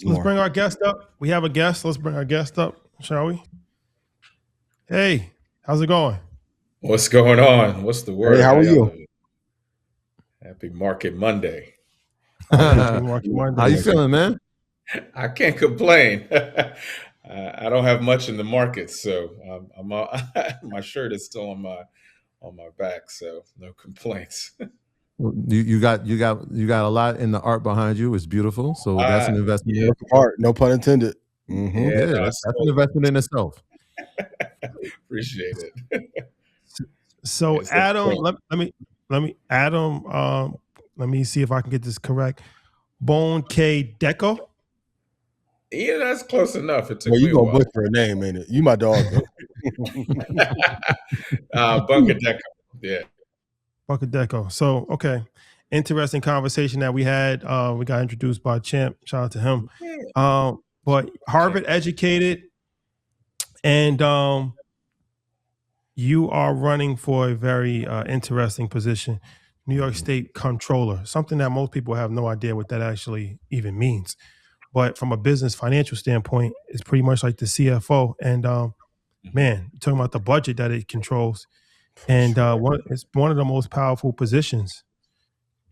Let's more. bring our guest up. We have a guest. Let's bring our guest up, shall we? Hey, how's it going? What's going on? What's the Hey, word? how How are y'all you? doing? Happy Market Monday. Happy Awesome. Market How Monday. you feeling, man? I can't complain. I don't have much in the market, so my shirt is still on my back, so no complaints. Well, you got a lot in the art behind you. It's beautiful. So that's I, an investment. yeah, Work of art, no pun intended. Mm-hmm. yeah, Yeah, no, I that's an saw investment in itself. it. Appreciate it. So It's a Adam, print. Adam, let me see if I can get this correct. Bunkeddeko. Yeah, that's close enough. It took Well, you me a gonna while. butcher a name, ain't it? You my dog though. Bunkeddeko. Yeah. Bunkeddeko. So okay. Interesting conversation that we had. We got introduced by Champ. Shout out to him. Yeah. But Harvard educated, and you are running for a very interesting position, New York Mhm. State Controller, something that most people have no idea what that actually even means. But from a business financial standpoint, it's pretty much like the CFO. And Mhm. man, you're talking about the budget that it controls, For and sure. it's one of the most powerful positions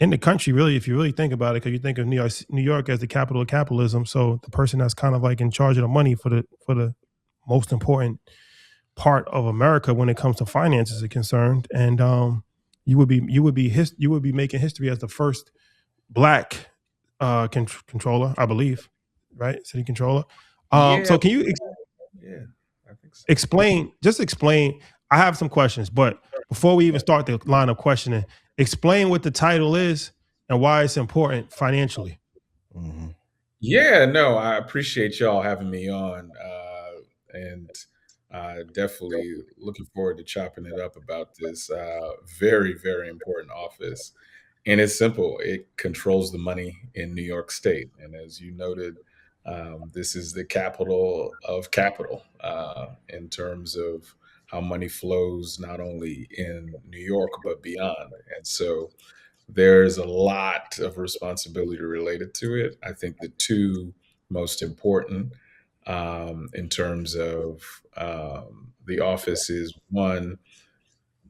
in the country, really, if you really think about it, because you think of New York as the capital of capitalism. So the person that's kind of like in charge of the money for the most important part of America when it comes to finances are concerned, and you would be making history as the first black controller, I believe, right? City controller. Yeah. So can you Yeah. I think so. explain? I have some questions, but before we even start the line of questioning, explain what the title is and why it's important financially. Mm-hmm. Yeah, no, I appreciate y'all having me on, and definitely looking forward to chopping it up about this very, very important office. And it's simple; it controls the money in New York State, and as you noted, this is the capital of capital in terms of how money flows, not only in New York but beyond. And so there's a lot of responsibility related to it. I think the two most important in terms of the office is one,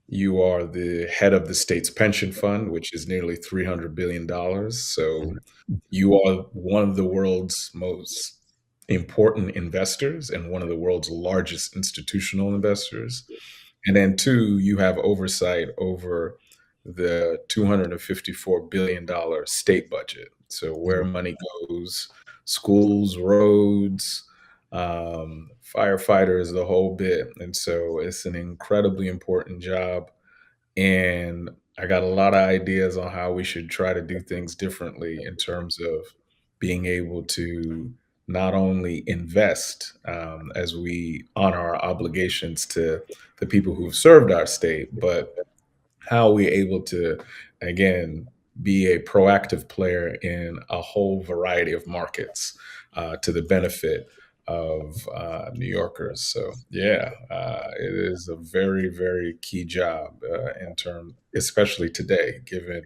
you are the head of the state's pension fund, which is nearly $300 billion. So you are one of the world's most important investors and one of the world's largest institutional investors. And then two, you have oversight over the $254 billion state budget. So where money goes, schools, roads, firefighters, the whole bit. And so it's an incredibly important job. And I got a lot of ideas on how we should try to do things differently in terms of being able to not only invest as we honor our obligations to the people who've served our state, but how we're able to, again, be a proactive player in a whole variety of markets to the benefit of New Yorkers. So, yeah, it is a very, very key job in terms, especially today, given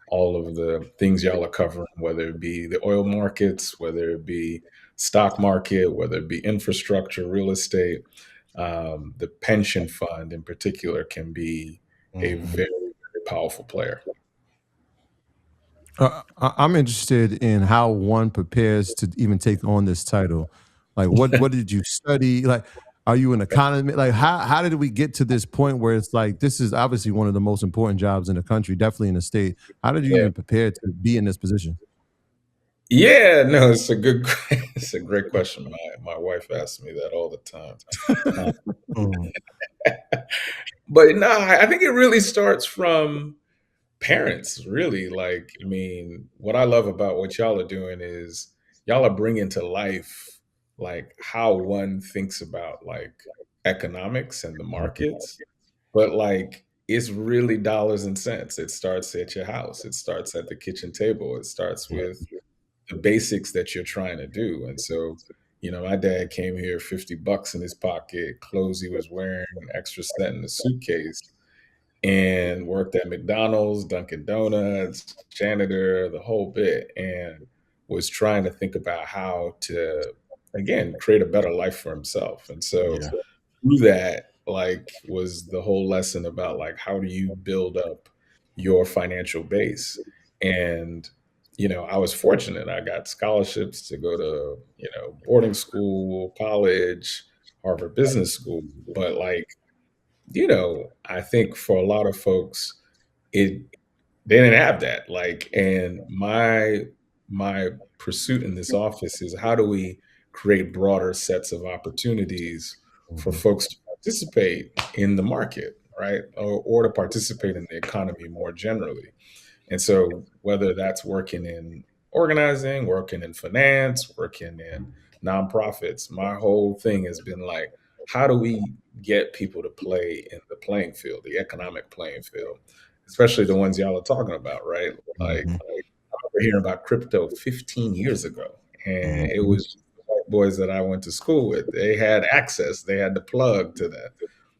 all of the things y'all are covering, whether it be the oil markets, whether it be stock market, whether it be infrastructure, real estate. The pension fund in particular can be a Mm-hmm. very, very powerful player. I'm interested in how one prepares to even take on this title. Like, what did you study? Like, are you an economist? Like, how did we get to this point where it's like this is obviously one of the most important jobs in the country, definitely in the state. How did you Yeah. even prepare to be in this position? Yeah, no, it's a good, it's a great question. My wife asks me that all the time. Uh, Mm-hmm. but no, I think it really starts from parents, really. Like, I mean, what I love about what y'all are doing is y'all are bringing to life like how one thinks about like economics and the markets, but like it's really dollars and cents. It starts at your house. It starts at the kitchen table. It starts with the basics that you're trying to do. And so, my dad came here, 50 bucks in his pocket, clothes he was wearing, extra set in the suitcase, and worked at McDonald's, Dunkin' Donuts, janitor, the whole bit. And was trying to think about how to, again, create a better life for himself. And so Yeah. through that, like, was the whole lesson about like how do you build up your financial base. And I was fortunate. I got scholarships to go to boarding school, college, Harvard Business School. But like, I think for a lot of folks, it they didn't have that. Like, and my pursuit in this office is how do we create broader sets of opportunities for Mhm. folks to participate in the market, right? Or to participate in the economy more generally. And so whether that's working in organizing, working in finance, working in nonprofits, my whole thing has been like, how do we get people to play in the playing field, the economic playing field, especially the ones y'all are talking about, right? Like, Mhm. I remember hearing about crypto 15 years ago, and it Mhm. was just the white boys that I went to school with. They had access, they had the plug to that.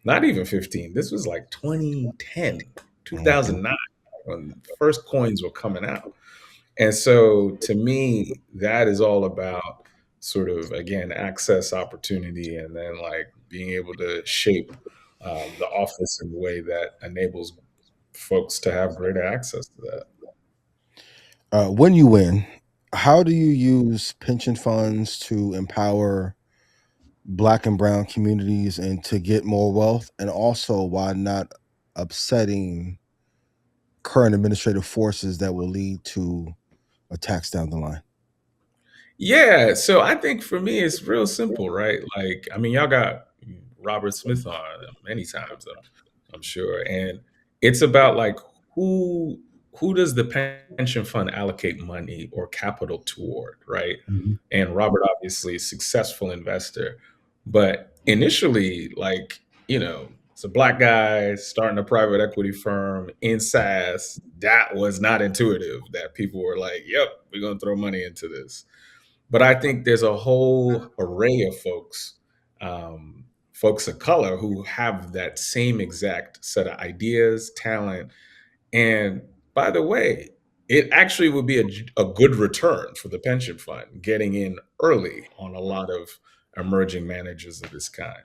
Not even 15. This was like 2010, Mhm. 2009 when first coins were coming out. And so to me, that is all about sort of, again, access, opportunity, and then like being able to shape the office in a way that enables folks to have greater access to that. When you win, how do you use pension funds to empower Black and brown communities and to get more wealth? And also, why not upsetting current administrative forces that will lead to attacks down the line? Yeah, so I think for me it's real simple, right? Like, I mean, y'all got Robert Smith on many times, I'm sure, and it's about like who who does the pension fund allocate money or capital toward, right? Mhm. And Robert obviously a successful investor, but initially, like, it's a black guy starting a private equity firm in SaaS. That was not intuitive. That people were like, "Yep, we're gonna throw money into this." But I think there's a whole array of folks of color who have that same exact set of ideas, talent, and by the way, it actually would be a good return for the pension fund getting in early on a lot of emerging managers of this kind.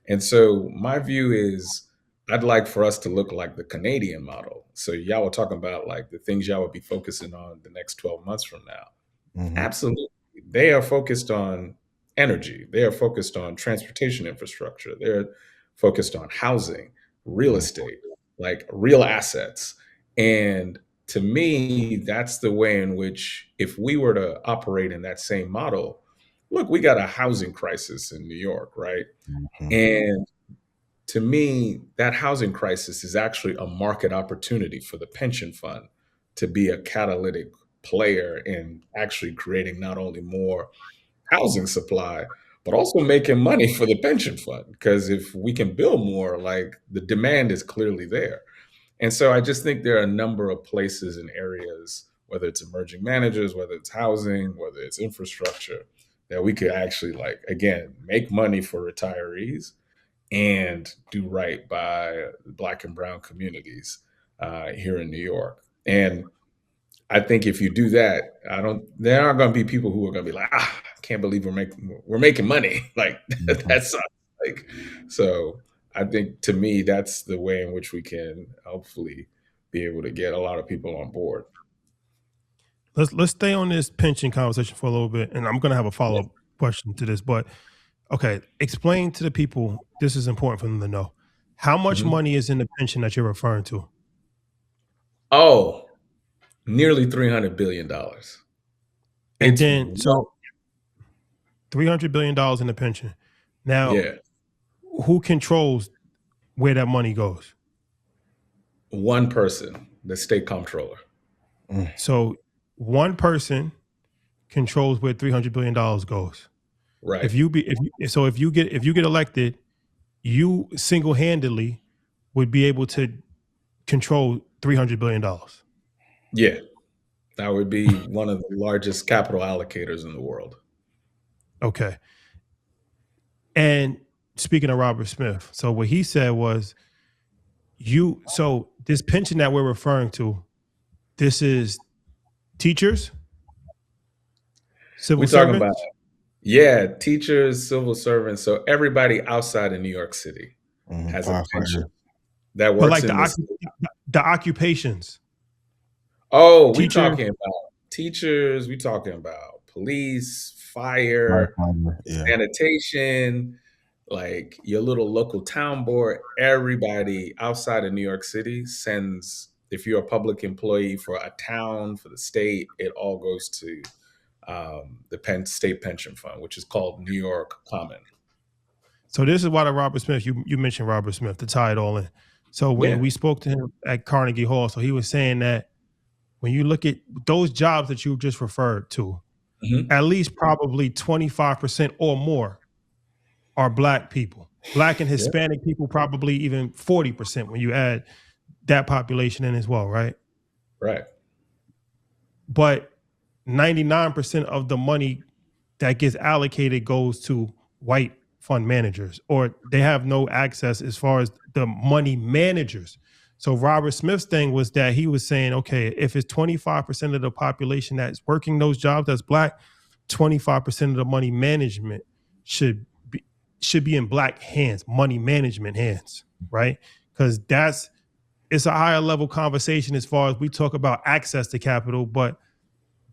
And so my view is I'd like for us to look like the Canadian model. So y'all were talking about like the things y'all would be focusing on the next 12 months from now. Mhm. Absolutely. They are focused on energy. They are focused on transportation infrastructure. They're focused on housing, real Mhm. estate, like real assets. And to me, that's the way in which, if we were to operate in that same model, look, we got a housing crisis in New York, right? Mhm. And to me, that housing crisis is actually a market opportunity for the pension fund to be a catalytic player in actually creating not only more housing supply, but also making money for the pension fund. Because if we can build more, like the demand is clearly there. And so I just think there are a number of places and areas, whether it's emerging managers, whether it's housing, whether it's infrastructure, that we could actually, like, again, make money for retirees and do right by Black and brown communities here in New York. And I think if you do that, there aren't going to be people who are going to be like, I can't believe we're making money. Like Mhm. that sucks. Like, so I think to me, that's the way in which we can hopefully be able to get a lot of people on board. Let's stay on this pension conversation for a little bit, and I'm gonna have a follow Yeah. up question to this. But okay, explain to the people. This is important for them to know. How much Mhm. money is in the pension that you're referring to? Oh, nearly $300 billion. And It's then, so $300 billion in the pension. Now, yeah, who controls where that money goes? one person, the state comptroller. Mm. So one person controls where $300 billion goes. Right. If you get elected, you single handedly would be able to control $300 billion. Yeah. That would be one of the largest capital allocators in the world. Okay. And speaking of Robert Smith, so what he said was, so this pension that we're referring to, this is teachers. Civil We're talking about, servants, yeah, teachers, civil servants. So everybody outside of New York City has a pension Firefighter. that but works like in this. the occupations, Oh, we teacher. talking about teachers. We talking about police, fire, Firefighter. Yeah. sanitation, like your little local town board. Everybody outside of New York City sends. If you're a public employee for a town, for the state, it all goes to the state pension fund, which is called New York Common. So this is why the Robert Smith, you mentioned Robert Smith to tie it all in. So when Yeah. we spoke to him at Carnegie Hall, so he was saying that when you look at those jobs that you just referred to, Mhm. at least probably 25% or more are Black people. Black and Yeah. Hispanic people, probably even 40% when you add that population in as well, right? Right. But 99% of the money that gets allocated goes to white fund managers, or they have no access as far as the money managers. So Robert Smith's thing was that he was saying, okay, if it's 25% of the population that's working those jobs that's Black, 25% of the money management should be should be in Black hands, money management hands, right? Because it's a higher level conversation as far as we talk about access to capital, but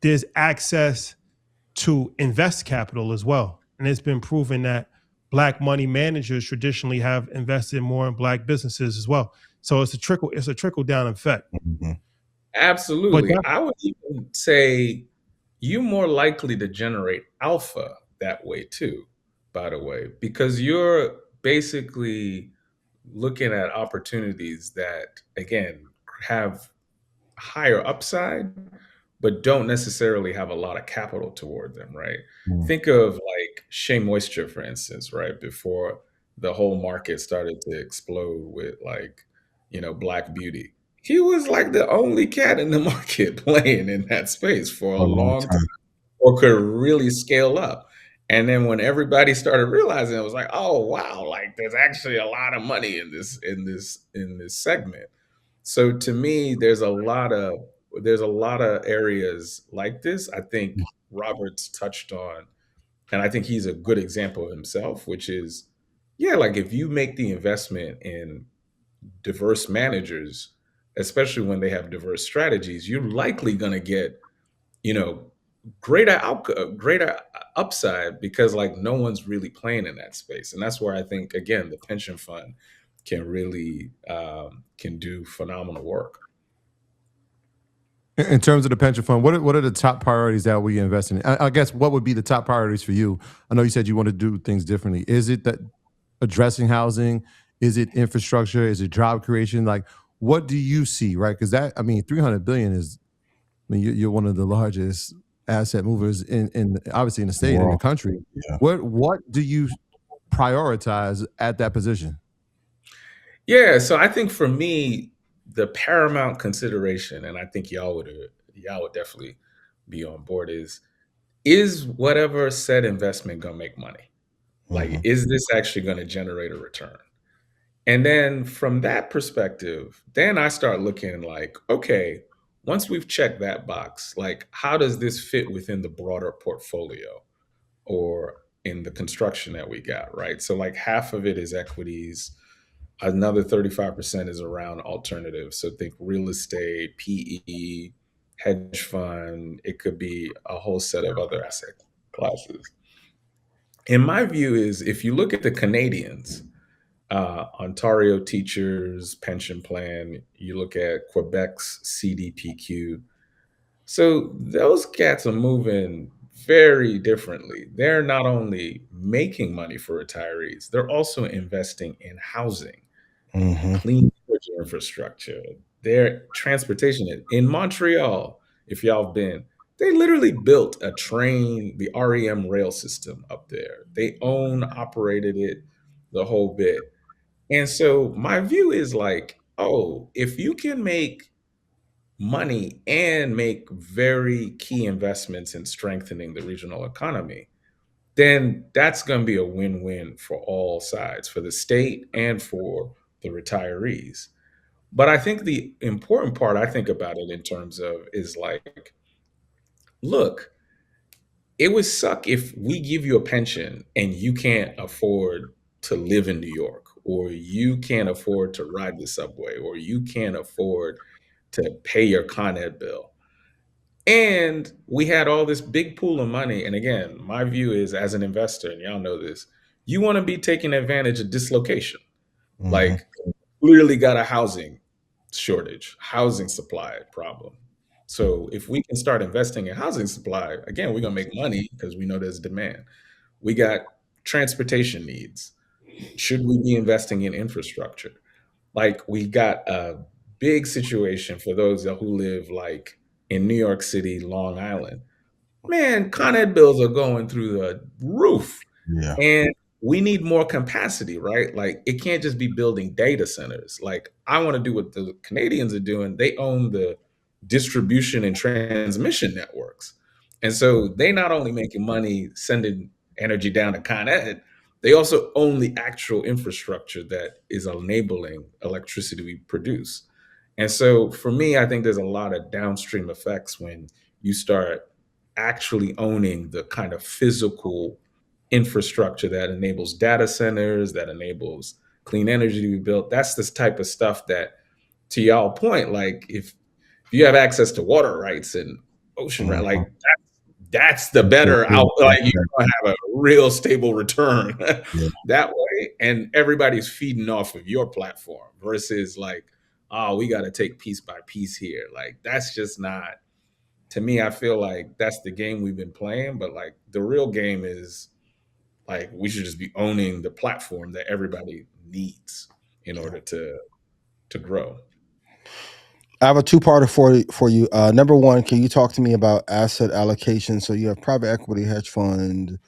there's access to invest capital as well. And it's been proven that Black money managers traditionally have invested more in Black businesses as well. So it's a trickle down effect. Mhm. But Absolutely. that, I would even say you're more likely to generate alpha that way too, by the way, because you're basically looking at opportunities that, again, have higher upside, but don't necessarily have a lot of capital toward them, right? Mm. Think of like Shea Moisture, for instance, right? Before the whole market started to explode with like, Black Beauty. He was like the only cat in the market playing in that space for a For a long long time, time. or could really scale up. And then when everybody started realizing, it was like, oh wow, like there's actually a lot of money in this segment. So to me, there's a lot of areas like this. I think Robert's touched on, and I think he's a good example himself, which is, yeah, like if you make the investment in diverse managers, especially when they have diverse strategies, you're likely going to get, you know, greater upside, because like no one's really playing in that space, and that's where I think again the pension fund can really can do phenomenal work. In terms of the pension fund, what are the top priorities that we invest in? I guess what would be the top priorities for you? I know you said you want to do things differently. Is it that addressing housing? Is it infrastructure? Is it job creation? Like, what do you see, right? Because that, I mean, 300 billion is, I mean, you're one of the largest asset movers in obviously in the state, in the World. country. Yeah. What do you prioritize at that position? Yeah, so I think for me, the paramount consideration, and I think y'all would definitely be on board, is whatever said investment gonna make money? Like, Mhm. is this actually gonna generate a return? And then from that perspective, then I start looking like, okay, once we've checked that box, like how does this fit within the broader portfolio or in the construction that we got, right? So like half of it is equities, another 35% is around alternatives. So think real estate, PE, hedge fund, it could be a whole set of other asset classes. And my view is if you look at the Canadians, Ontario Teachers Pension Plan, you look at Quebec's CDPQ. So those cats are moving very differently. They're not only making money for retirees, they're also investing in housing, Mhm. clean energy infrastructure, their transportation. In Montreal, if y'all have been, they literally built a train, the REM rail system up there. They own, operated it, the whole bit. And so my view is like, oh, if you can make money and make very key investments in strengthening the regional economy, then that's going to be a win-win for all sides, for the state and for the retirees. But I think the important part I think about it in terms of is like, look, it would suck if we give you a pension and you can't afford to live in New York, or you can't afford to ride the subway, or you can't afford to pay your Con Ed bill. And we had all this big pool of money. And again, my view is, as an investor, and y'all know this, you want to be taking advantage of dislocation. Mm-hmm. Like, clearly got a housing shortage, housing supply problem. So if we can start investing in housing supply, again, we're gonna make money because we know there's demand. We got transportation needs. Should we be investing in infrastructure? Like, we got a big situation for those who live like in New York City, Long Island. Man, Con Ed bills are going through the roof. Yeah. And we need more capacity, right? Like, it can't just be building data centers. Like, I want to do what the Canadians are doing. They own the distribution and transmission networks. And so they not only making money sending energy down to Con Ed, they also own the actual infrastructure that is enabling electricity we produce. And so for me, I think there's a lot of downstream effects when you start actually owning the kind of physical infrastructure that enables data centers, that enables clean energy to be built. That's this type of stuff that, to y'all point, like, if you have access to water rights and ocean right, Mm-hmm. like, that's the better out. Like, you're gonna have a real stable return Yeah. that way, and everybody's feeding off of your platform versus like, oh, we got to take piece by piece here. Like, that's just not, to me. I feel like that's the game we've been playing, but like, the real game is, like, we should just be owning the platform that everybody needs in order to grow. I have a two-parter for you. Number one, can you talk to me about asset allocation? So you have private equity, hedge fund,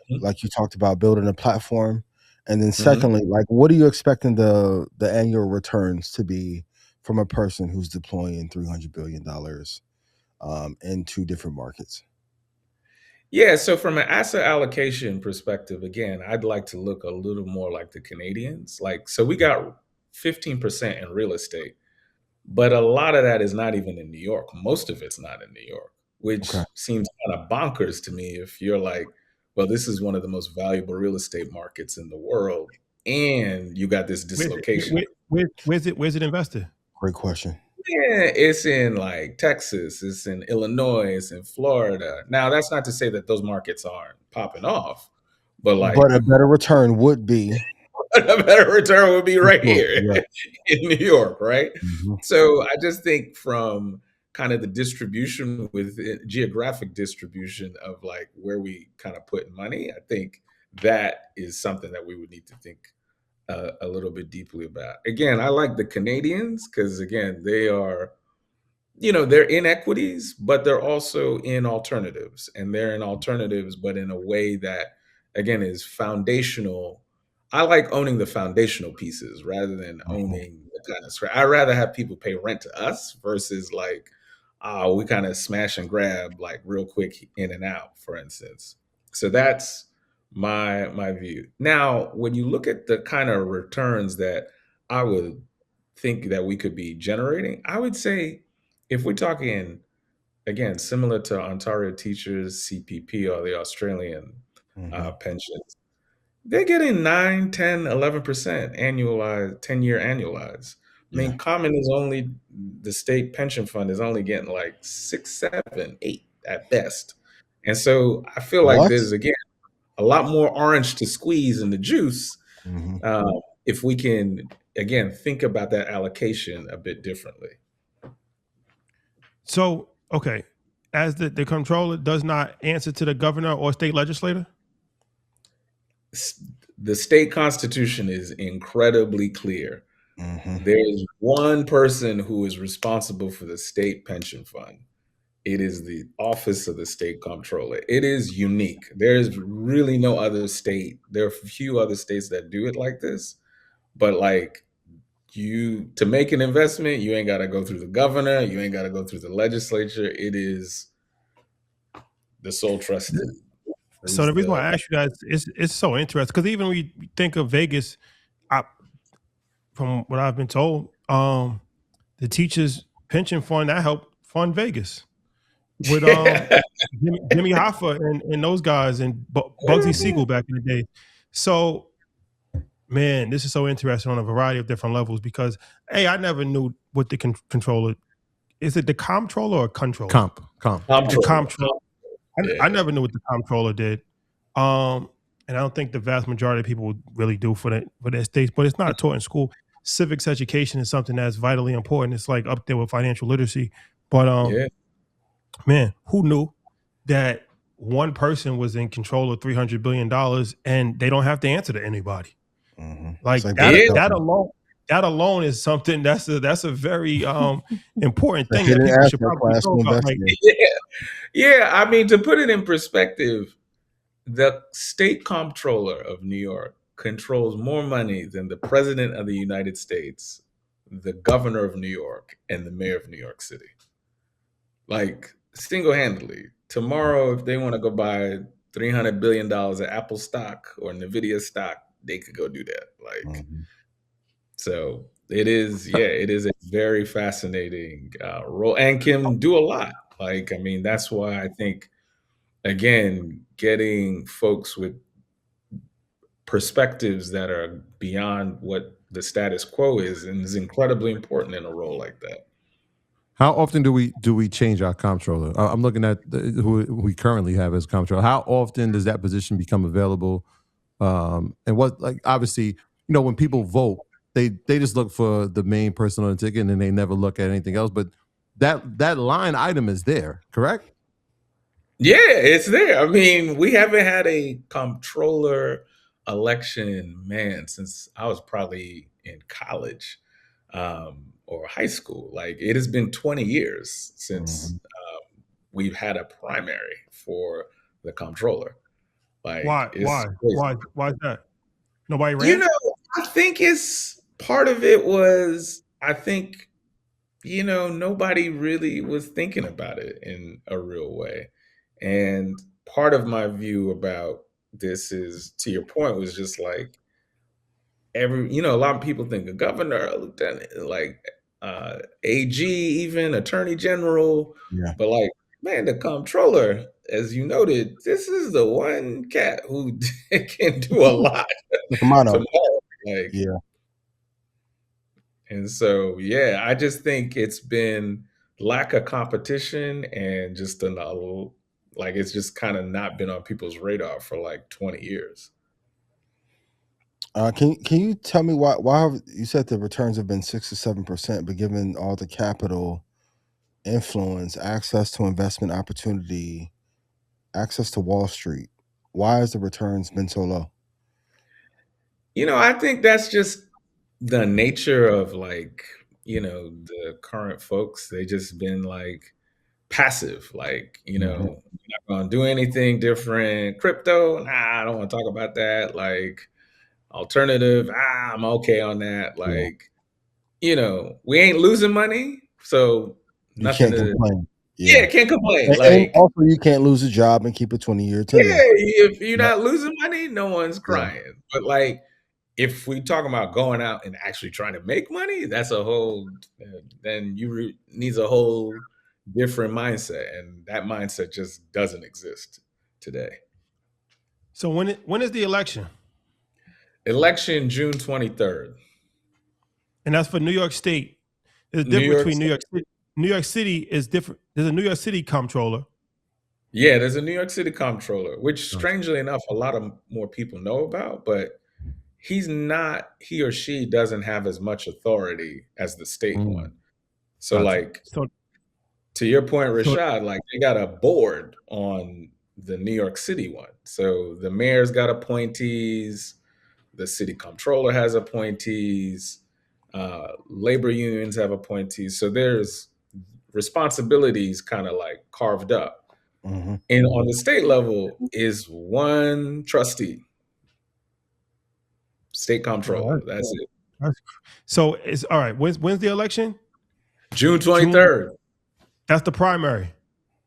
Mhm. like you talked about building a platform, and then Mhm. secondly, like what are you expecting the annual returns to be from a person who's deploying $300 billion in two different markets? Yeah, so from an asset allocation perspective, again, I'd like to look a little more like the Canadians. Like, so we got 15% in real estate, but a lot of that is not even in New York. Most of it's not in New York, Okay. which seems kind of bonkers to me if you're like, well, this is one of the most valuable real estate markets in the world, and you got this dislocation. Where's it invested? Great question. Yeah, it's in like Texas, it's in Illinois, it's in Florida. Now, that's not to say that those markets aren't popping off, but But like, a better return would be a better return would be right here yeah. in New York, right? Mhm. So I just think from kind of the distribution with geographic distribution of like where we kind of put money, I think that is something that we would need to think a little bit deeply about. Again, I like the Canadians because, again, they are, they're in equities, but they're also in alternatives. And they're in alternatives, but in a way that, again, is foundational. I like owning the foundational pieces rather than Mhm. owning the kind of scrap. I'd rather have people pay rent to us versus like, we kind of smash and grab like real quick in and out, for instance. So that's my view. Now, when you look at the kind of returns that I would think that we could be generating, I would say, if we're talking, again, similar to Ontario Teachers, CPP, or the Australian Mhm. pensions, they're getting 9, 10, 11% annualized, 10-year annualized. I Yeah. mean, Common is only, the state pension fund is only getting like 6, 7, 8 at best. And so I feel like What? there's, again, a lot more orange to squeeze in the juice, Mhm. if we can, again, think about that allocation a bit differently. So, okay, as the controller does not answer to the governor or state legislator? The state constitution is incredibly clear. Mhm. There is one person who is responsible for the state pension fund. It is the office of the state comptroller. It is unique. There is really no other state. There are a few other states that do it like this, but like, you, to make an investment, you ain't got to go through the governor, you ain't got to go through the legislature. It is the sole trustee So who's the reason why the. I asked you guys it's so interesting because even when we think of Vegas, I, from what I've been told, the teachers pension fund that helped fund Vegas with Jimmy Hoffa and those guys and Bugsy Siegel back in the day. So, man, this is so interesting on a variety of different levels because, hey, I never knew what the controller is. It the comptroller or controller? Comp. The comptroller. Yeah. I never knew what the comptroller did. And I don't think the vast majority of people would really do for their states, but it's not taught in school. Civics education is something that's vitally important. It's like up there with financial literacy. But Yeah. man, who knew that one person was in control of $300 billion and they don't have to answer to anybody? Like that alone is something that's a very important thing that people should probably know about. Like, yeah. I mean, to put it in perspective, the state comptroller of New York controls more money than the president of the United States, the governor of New York, and the mayor of New York City. Like, single-handedly. Tomorrow, if they want to go buy $300 billion of Apple stock or NVIDIA stock, they could go do that. Like, so it is a very fascinating role and can do a lot. Like, I mean, that's why I think, again, getting folks with perspectives that are beyond what the status quo is incredibly important in a role like that. How often do we change our comptroller? I'm looking at who we currently have as comptroller. How often does that position become available? And what, like, obviously, when people vote, they just look for the main person on the ticket and they never look at anything else. But that line item is there, correct? Yeah, it's there. I mean, we haven't had a comptroller election, man, since I was probably in college or high school. Like, it has been 20 years since we've had a primary for the comptroller. Like, why is that? Nobody ran? I think it's part of it was, I think, nobody really was thinking about it in a real way. And part of my view about this is, to your point, was just like a lot of people think a governor, a lieutenant, like AG, even attorney general. Yeah. But like, man, the comptroller, as you noted, this is the one cat who can do a lot. Like, yeah. And so, yeah, I just think it's been lack of competition and just it's just kind of not been on people's radar for like 20 years. Can you tell me why you said the returns have been 6 to 7%, but given all the capital influence, access to investment opportunity, access to Wall Street, why has the returns been so low? I think that's just the nature of the current folks. They just been like passive, like, you're not going to do anything different. Crypto, nah, I don't want to talk about that. Like, alternative, I'm okay on that. Like, we ain't losing money, so nothing to complain. Can't complain. And also, you can't lose a job and keep a 20-year tenure. Yeah, if you're not losing money, no one's crying. But like, if we talk about going out and actually trying to make money, that's a whole. Then needs a whole different mindset, and that mindset just doesn't exist today. So when is the election? Election June 23rd. And that's for New York State. There's a difference between New York City. New York City is different. There's a New York City comptroller. Yeah, there's a New York City comptroller, which strangely enough, a lot of more people know about, but he or she doesn't have as much authority as the state one. So to your point, Rashad, like, they got a board on the New York City one. So the mayor's got appointees, the city comptroller has appointees, labor unions have appointees. So there's responsibilities kind of like carved up. And on the state level is one trustee, state comptroller. That's it. So it's all right. When's the election? June 23rd. That's the primary.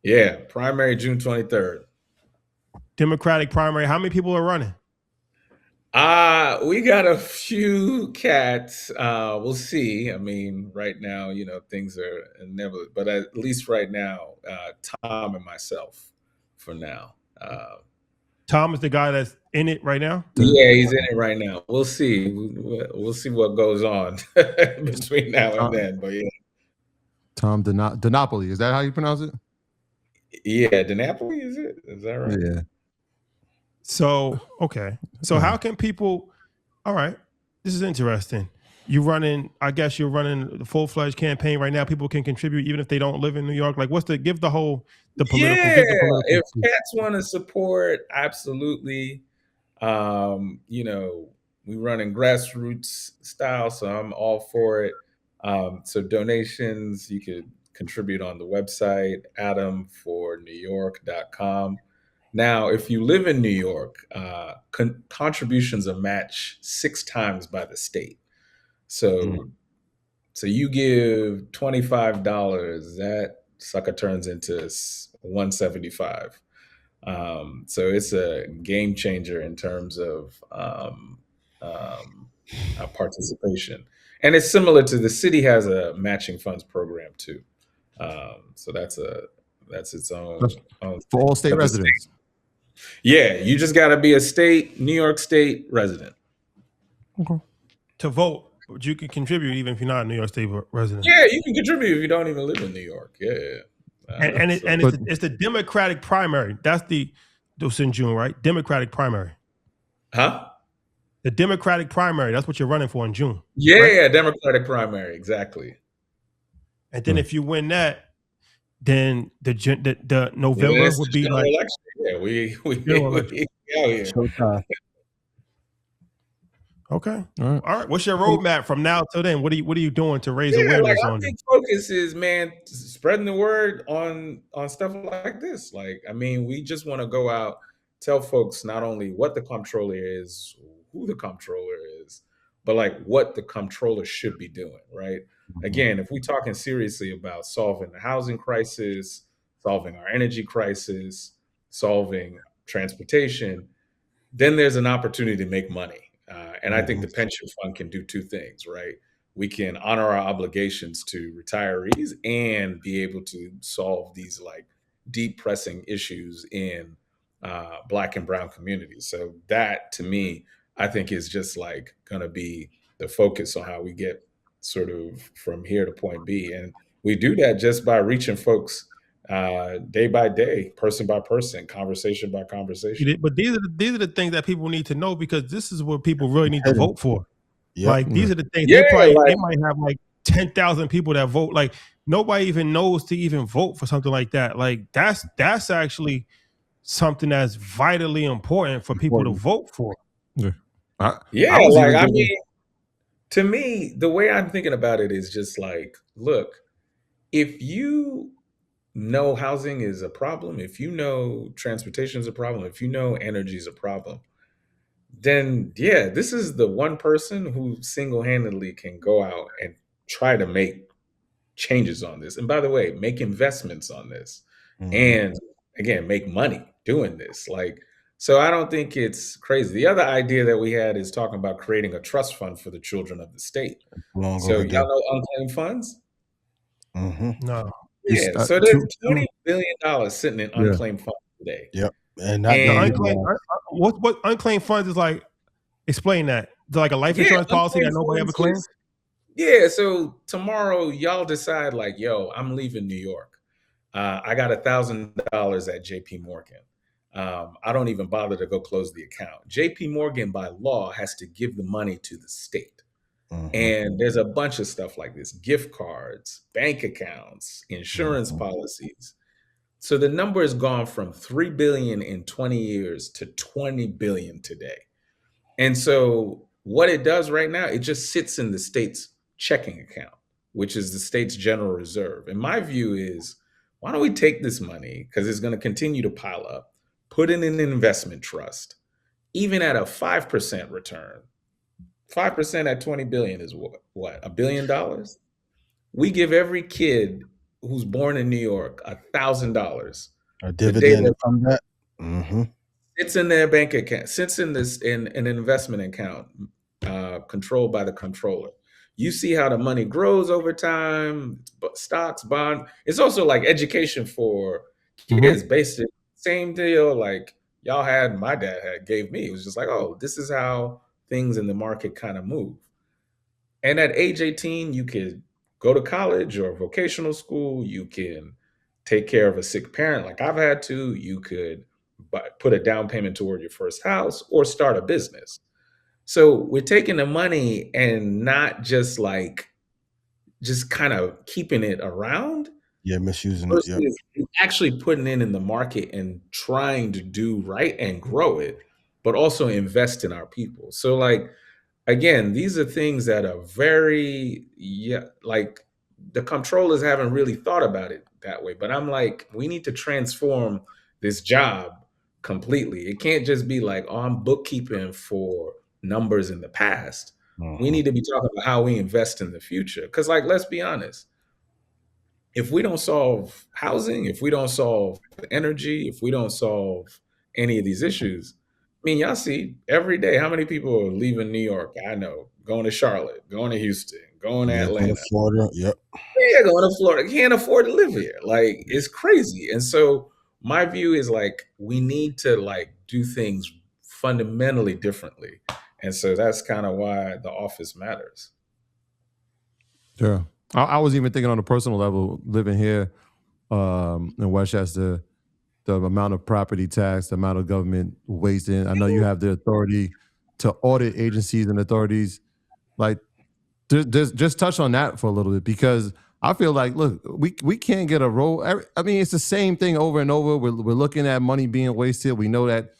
Yeah, primary June 23rd. Democratic primary. How many people are running? We got a few cats. We'll see. I mean, right now, things are inevitable, but at least right now, Tom and myself for now. Tom is the guy that's in it right now. Yeah, he's in it right now. We'll see. We'll see what goes on between now and then. But yeah, Tom Donopoli, is that how you pronounce it? Yeah, Dunlap, is it? Is that right? Yeah. So okay. So how can people? All right, this is interesting. I guess you're running the full-fledged campaign right now. People can contribute even if they don't live in New York. Like, give the political? Yeah, give the political if cats want to support, absolutely. We run in grassroots style, so I'm all for it. So donations, you could contribute on the website, ademfornewyork.com. Now, if you live in New York, contributions are matched 6 times by the state. So you give $25, that sucker turns into $175. So it's a game changer in terms of participation, and it's similar to the city has a matching funds program too. So that's its own for all state residents. Yeah, you just got to be a New York State resident. Okay. To vote, but you can contribute even if you're not a New York State resident. Yeah, you can contribute if you don't even live in New York. Yeah. It's the Democratic primary. That's in June, right? Democratic primary. Huh? The Democratic primary. That's what you're running for in June. Yeah, right? Democratic primary, exactly. And then if you win that, then the November would be like election. Yeah, we Showtime. Okay. All right. What's your roadmap from now till then? What are you doing to raise awareness on our big focus is, man, spreading the word on stuff like this. Like, I mean, we just want to go out, tell folks not only what the comptroller is, who the comptroller is, but like what the comptroller should be doing, right? Again, if we're talking seriously about solving the housing crisis, solving our energy crisis, solving transportation, then there's an opportunity to make money. And I think the pension fund can do 2 things, right? We can honor our obligations to retirees and be able to solve these like deep pressing issues in Black and brown communities. So that, to me, I think is just like going to be the focus on how we get sort of from here to point B. And we do that just by reaching folks day by day, person by person, conversation by conversation. But these are the things that people need to know, because this is what people really need to vote for. Yep. Like these are the things they might have like 10,000 people that vote. Like nobody even knows to even vote for something like that. Like that's actually something that's vitally important for people to vote for. I mean, to me, the way I'm thinking about it is just like, look, if you know housing is a problem, if you know transportation is a problem, if you know energy is a problem, then yeah, this is the one person who single-handedly can go out and try to make changes on this. And by the way, make investments on this. And again, make money doing this. Like, so I don't think it's crazy. The other idea that we had is talking about creating a trust fund for the children of the state. So y'all know unclaimed funds? No. Yeah, so there's $20 billion sitting in unclaimed funds today. Yep. And what unclaimed funds is like? Explain that. Is it like a life insurance policy that nobody ever claims? Yeah, so tomorrow y'all decide like, yo, I'm leaving New York. I got $1,000 at JP Morgan. I don't even bother to go close the account. JP Morgan by law has to give the money to the state. And there's a bunch of stuff like this: gift cards, bank accounts, insurance policies. So the number has gone from 3 billion in 20 years to 20 billion today. And so what it does right now, it just sits in the state's checking account, which is the state's general reserve. And my view is, why don't we take this money, because it's going to continue to pile up, put it in an investment trust, even at a 5% return. 5% at 20 billion is what? $1 billion? We give every kid who's born in New York $1,000. A dividend from that? It's in their bank account, sits in an investment account controlled by the controller. You see how the money grows over time, stocks, bond. It's also like education for kids based same deal like y'all had, my dad gave me. It was just like, oh, this is how things in the market kind of move. And at age 18, you could go to college or vocational school. You can take care of a sick parent like I've had to. You could put a down payment toward your first house or start a business. So we're taking the money and not just like just kind of keeping it around Yeah, misusing it. Yep. versus actually putting it in the market and trying to do right and grow it, but also invest in our people. So like again, these are things that are very, yeah, like the controllers haven't really thought about it that way. But I'm like, we need to transform this job completely. It can't just be like, oh, I'm bookkeeping for numbers in the past. We Mhm. need to be talking about how we invest in the future. Because, like, let's be honest, if we don't solve housing, if we don't solve energy, if we don't solve any of these issues, I mean, y'all see every day how many people are leaving New York. I know, going to Charlotte, going to Houston, going to Yeah, going to Atlanta. Florida. Yep. Yeah, going to Florida. Can't afford to live here. Like, it's crazy. And so my view is like we need to like do things fundamentally differently. And so that's kind of why the office matters. Sure. I was even thinking on a personal level, living here in Westchester, the amount of property tax, the amount of government wasting. I know you have the authority to audit agencies and authorities. Like, just touch on that for a little bit because I feel like, look, we can't get a role. I mean, it's the same thing over and over. We're looking at money being wasted. We know that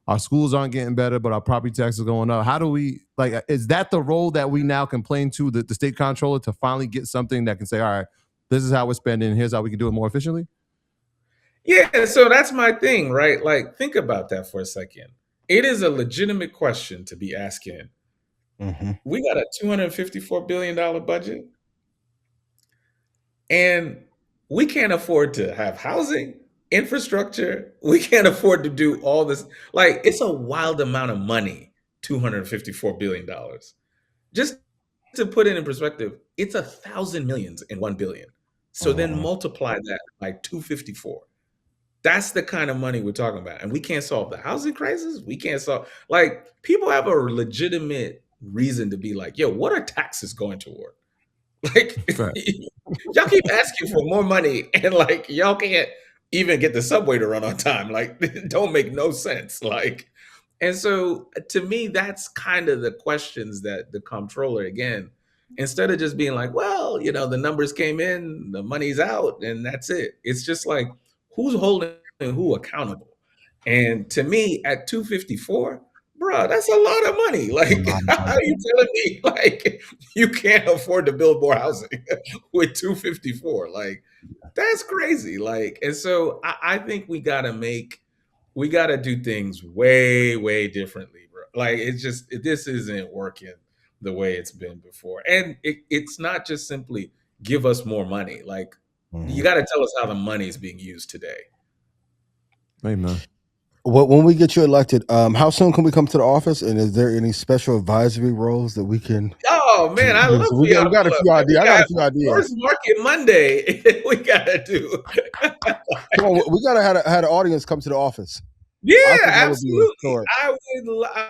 our schools aren't getting better, but our property taxes are going up. How do we like? Is that the role that we now complain to the state comptroller to finally get something that can say, all right, this is how we're spending. Here's how we can do it more efficiently. Yeah, so that's my thing, right? Like, think about that for a second. It is a legitimate question to be asking. Hmm. We got a $254 billion budget, and we can't afford to have housing, infrastructure. We can't afford to do all this. Like, it's a wild amount of money, $254 billion. Just to put it in perspective, it's 1,000 millions in 1 billion. So then Hmm. multiply that by 254. That's the kind of money we're talking about. And we can't solve the housing crisis. We can't solve, like, people have a legitimate reason to be like, yo, what are taxes going toward? Like, Right. y'all keep asking for more money and like y'all can't even get the subway to run on time. Like, it don't make no sense. Like, and so to me, that's kind of the questions that the comptroller, again, instead of just being like, well, the numbers came in, the money's out, and that's it. It's just like, who's holding who accountable? And to me, at 254, bro, that's a lot of money. A Like, lot of how are money. you telling me like you can't afford to build more housing with 254? Like, that's crazy. Like, and so I think we gotta do things way, way differently, bro. Like, this isn't working the way it's been before. And it's not just simply give us more money. Like, you Hmm. got to tell us how the money is being used today. Amen. When we get you elected, how soon can we come to the office? And is there any special advisory roles that we can Oh man, I do? love So for y'all we to got a pull up, few man. ideas. We I got a got few ideas. first Market Monday. We gotta do. Come on, we gotta had an audience come to the office. Yeah, I think that would be absolutely. historic.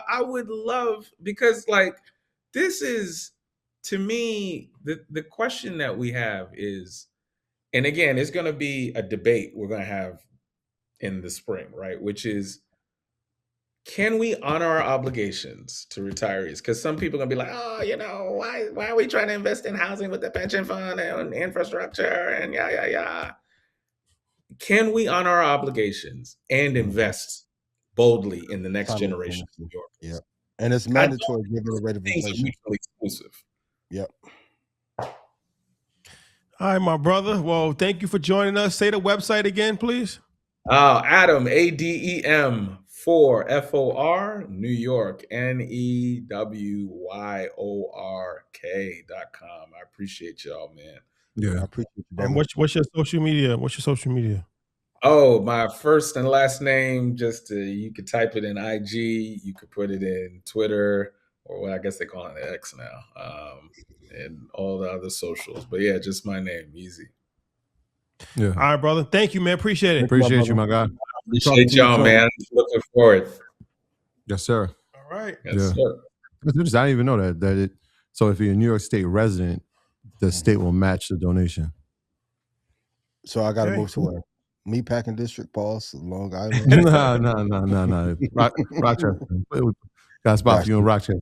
I would love, because like this is, to me, the question that we have is, and again, it's going to be a debate we're going to have in the spring, right? Which is, can we honor our obligations to retirees? Because some people are gonna be like, oh, why are we trying to invest in housing with the pension fund and infrastructure and yeah, yeah, yeah. Can we honor our obligations and Mhm. invest boldly in the next generation of Simultaneously. New Yeah. Yorkers? And it's I don't mandatory think given the those rate of things are inflation. mutually exclusive. Yep. All right, my brother. Well, thank you for joining us. Say the website again, please. Adem, Adem, FOR, New York, NEWYORK.com. I appreciate y'all, man. Yeah. I appreciate you, And brother. what's your social media? What's your social media? Oh, my first and last name, you could type it in IG, you could put it in Twitter, or what I guess they call it X now, and all the other socials. But yeah, just my name, easy. Yeah. All right, brother. Thank you, man. Appreciate it. Thank you, my Appreciate you, brother. my guy. talking Appreciate to you, y'all, Joe. man. Looking forward. Yes, sir. All right. Yes, Yeah. sir. I didn't even know that it. So if you're a New York State resident, the state will match the donation. So I got to Okay. move to where? Meatpacking District, Pulse, Long Island. No. Rochester. Got a spot for you in Rochester.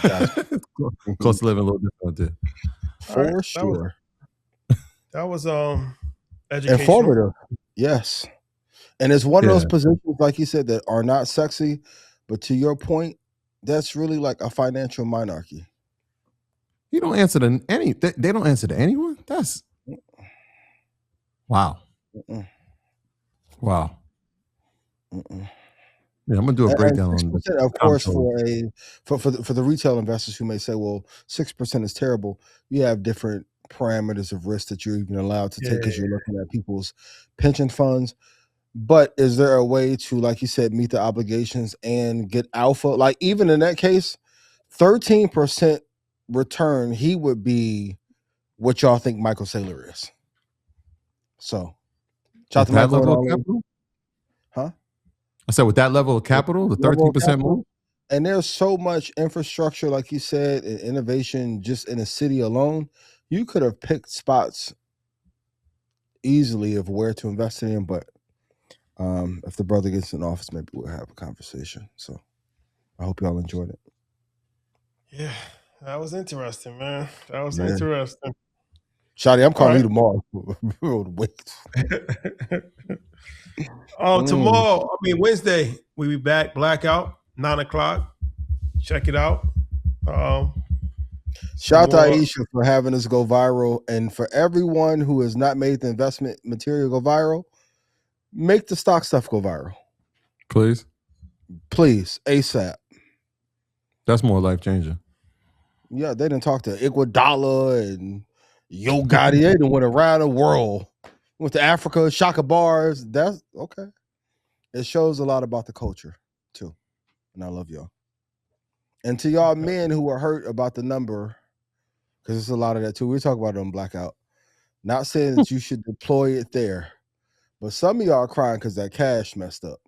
Gotcha. Cost of living a little different there. For All right, sure. That was educational. Informative. Yes. And it's one of those Yeah. positions, like you said, that are not sexy, but to your point, that's really like a financial monarchy. You don't answer to any. They don't answer to anyone. That's wow. Mm-mm. Wow. Mm-mm. Yeah, I'm gonna do a breakdown on this. 6%, of course, for the retail investors who may say, well, 6% is terrible. You have different parameters of risk that you're even allowed to take because you're looking at people's pension funds. But is there a way to, like you said, meet the obligations and get alpha? Like even in that case, 13% return, he would be what y'all think Michael Saylor is. So, shout out to that Michael and level of all them. capital? Huh? I said with that level of capital, the Level of 13% capital. more. And there's so much infrastructure, like you said, and innovation just in a city alone. You could have picked spots easily of where to invest in, but if the brother gets in office, maybe we'll have a conversation. So I hope y'all enjoyed it. Yeah, that was interesting, man. That was Yeah. interesting. Shotty, I'm calling right. you tomorrow. Wait. Tomorrow, Wednesday, we'll be back. Blackout, 9:00. Check it out. Shout out to Aisha for having us go viral. And for everyone who has not made the investment material go viral, make the stock stuff go viral. Please. Please, ASAP. That's more life changing. Yeah, they didn't talk to Iguodala and Yo Gotti. They done went around the world. Went to Africa, Shaka bars. That's okay. It shows a lot about the culture too. And I love y'all. And to y'all men who are hurt about the number, because there's a lot of that too. We talk about it on Blackout. Not saying that you should deploy it there, but some of y'all are crying because that cash messed up.